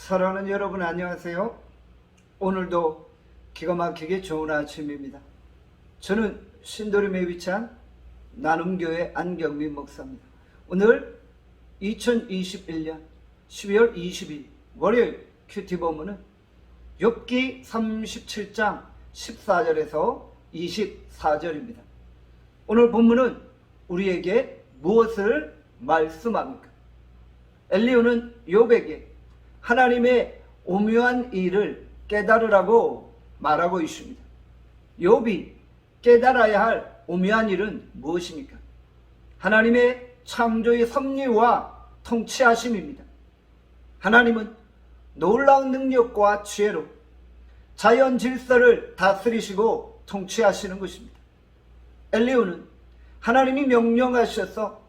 사랑하는 여러분 안녕하세요. 오늘도 기가 막히게 좋은 아침입니다. 저는 신도림에 위치한 나눔교회 안경민 목사입니다. 오늘 2021년 12월 20일 월요일 큐티 본문은 욥기 37장 14절에서 24절입니다. 오늘 본문은 우리에게 무엇을 말씀합니까? 엘리후는 욥에게 하나님의 오묘한 일을 깨달으라고 말하고 있습니다. 욥이 깨달아야 할 오묘한 일은 무엇입니까? 하나님의 창조의 섭리와 통치하심입니다. 하나님은 놀라운 능력과 지혜로 자연 질서를 다스리시고 통치하시는 것입니다. 엘리후는 하나님이 명령하셔서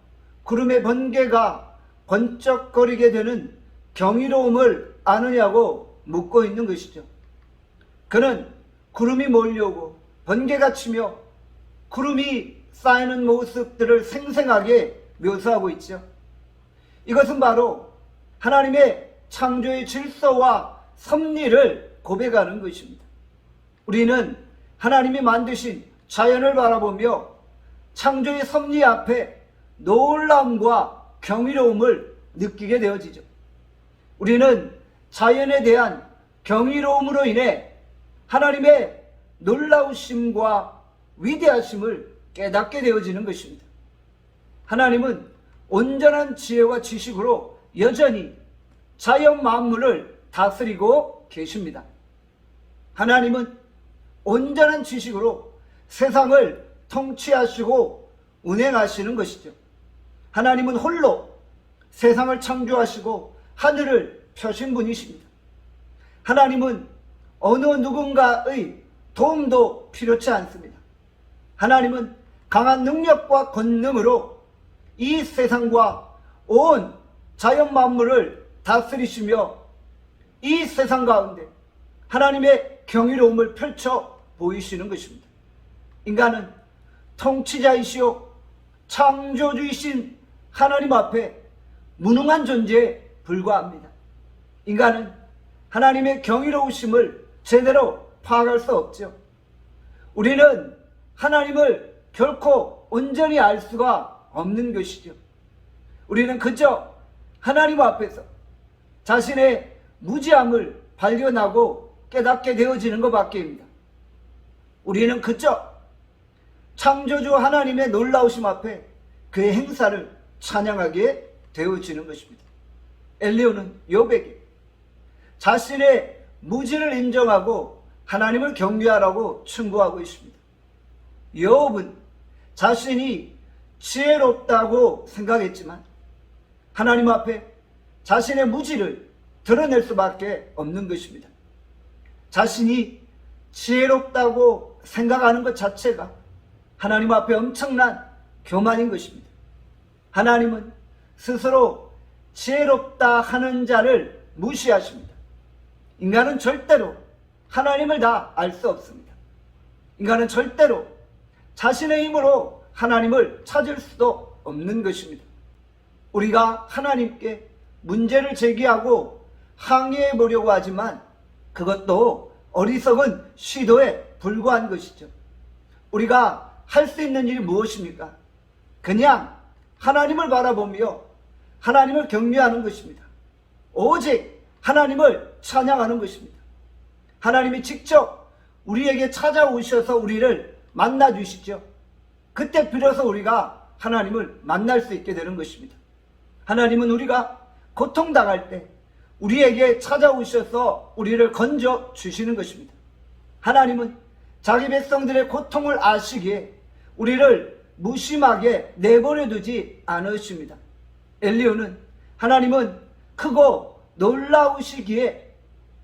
구름의 번개가 번쩍거리게 되는 경이로움을 아느냐고 묻고 있는 것이죠. 그는 구름이 몰려오고 번개가 치며 구름이 쌓이는 모습들을 생생하게 묘사하고 있죠. 이것은 바로 하나님의 창조의 질서와 섭리를 고백하는 것입니다. 우리는 하나님이 만드신 자연을 바라보며 창조의 섭리 앞에 놀라움과 경이로움을 느끼게 되어지죠. 우리는 자연에 대한 경이로움으로 인해 하나님의 놀라우심과 위대하심을 깨닫게 되어지는 것입니다. 하나님은 온전한 지혜와 지식으로 여전히 자연 만물을 다스리고 계십니다. 하나님은 온전한 지식으로 세상을 통치하시고 운행하시는 것이죠. 하나님은 홀로 세상을 창조하시고 하늘을 펴신 분이십니다. 하나님은 어느 누군가의 도움도 필요치 않습니다. 하나님은 강한 능력과 권능으로 이 세상과 온 자연 만물을 다스리시며 이 세상 가운데 하나님의 경이로움을 펼쳐 보이시는 것입니다. 인간은 통치자이시오 창조주이신 하나님 앞에 무능한 존재에 불과합니다. 인간은 하나님의 경이로우심을 제대로 파악할 수 없죠. 우리는 하나님을 결코 온전히 알 수가 없는 것이죠. 우리는 그저 하나님 앞에서 자신의 무지함을 발견하고 깨닫게 되어지는 것밖에입니다. 우리는 그저 창조주 하나님의 놀라우심 앞에 그의 행사를 찬양하게 되어지는 것입니다. 엘리후는 욥에게 자신의 무지를 인정하고 하나님을 경배하라고 충고하고 있습니다. 욥은 자신이 지혜롭다고 생각했지만 하나님 앞에 자신의 무지를 드러낼 수밖에 없는 것입니다. 자신이 지혜롭다고 생각하는 것 자체가 하나님 앞에 엄청난 교만인 것입니다. 하나님은 스스로 지혜롭다 하는 자를 무시하십니다. 인간은 절대로 하나님을 다 알 수 없습니다. 인간은 절대로 자신의 힘으로 하나님을 찾을 수도 없는 것입니다. 우리가 하나님께 문제를 제기하고 항의해 보려고 하지만 그것도 어리석은 시도에 불과한 것이죠. 우리가 할 수 있는 일이 무엇입니까? 그냥 하나님을 바라보며 하나님을 경외하는 것입니다. 오직 하나님을 찬양하는 것입니다. 하나님이 직접 우리에게 찾아오셔서 우리를 만나 주시죠. 그때 비로소 우리가 하나님을 만날 수 있게 되는 것입니다. 하나님은 우리가 고통당할 때 우리에게 찾아오셔서 우리를 건져 주시는 것입니다. 하나님은 자기 백성들의 고통을 아시기에 우리를 무심하게 내버려 두지 않으십니다. 엘리후는 하나님은 크고 놀라우시기에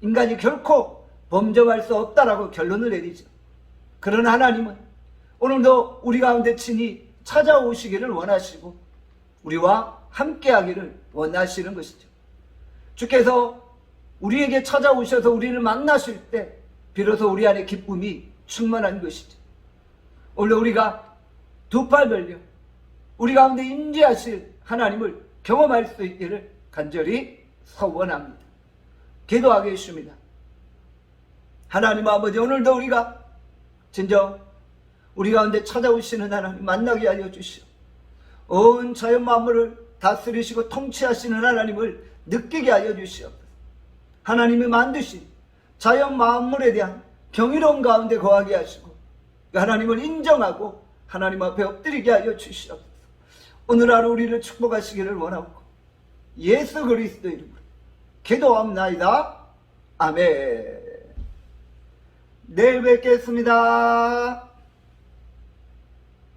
인간이 결코 범접할 수 없다라고 결론을 내리죠. 그러나 하나님은 오늘도 우리 가운데 친히 찾아오시기를 원하시고 우리와 함께하기를 원하시는 것이죠. 주께서 우리에게 찾아오셔서 우리를 만나실 때 비로소 우리 안에 기쁨이 충만한 것이죠. 오늘 우리가 두 팔 벌려 우리 가운데 임재하실 하나님을 경험할 수 있기를 간절히 소원합니다. 기도하겠습니다. 하나님 아버지, 오늘도 우리가 진정 우리 가운데 찾아오시는 하나님 만나게 하여 주시오. 온 자연 만물을 다스리시고 통치하시는 하나님을 느끼게 하여 주시옵소서. 하나님이 만드신 자연 만물에 대한 경이로운 가운데 거하게 하시고 하나님을 인정하고 하나님 앞에 엎드리게 하여 주시옵소서. 오늘 하루 우리를 축복하시기를 원하고 예수 그리스도 이름으로 기도합나이다. 아멘. 내일 뵙겠습니다.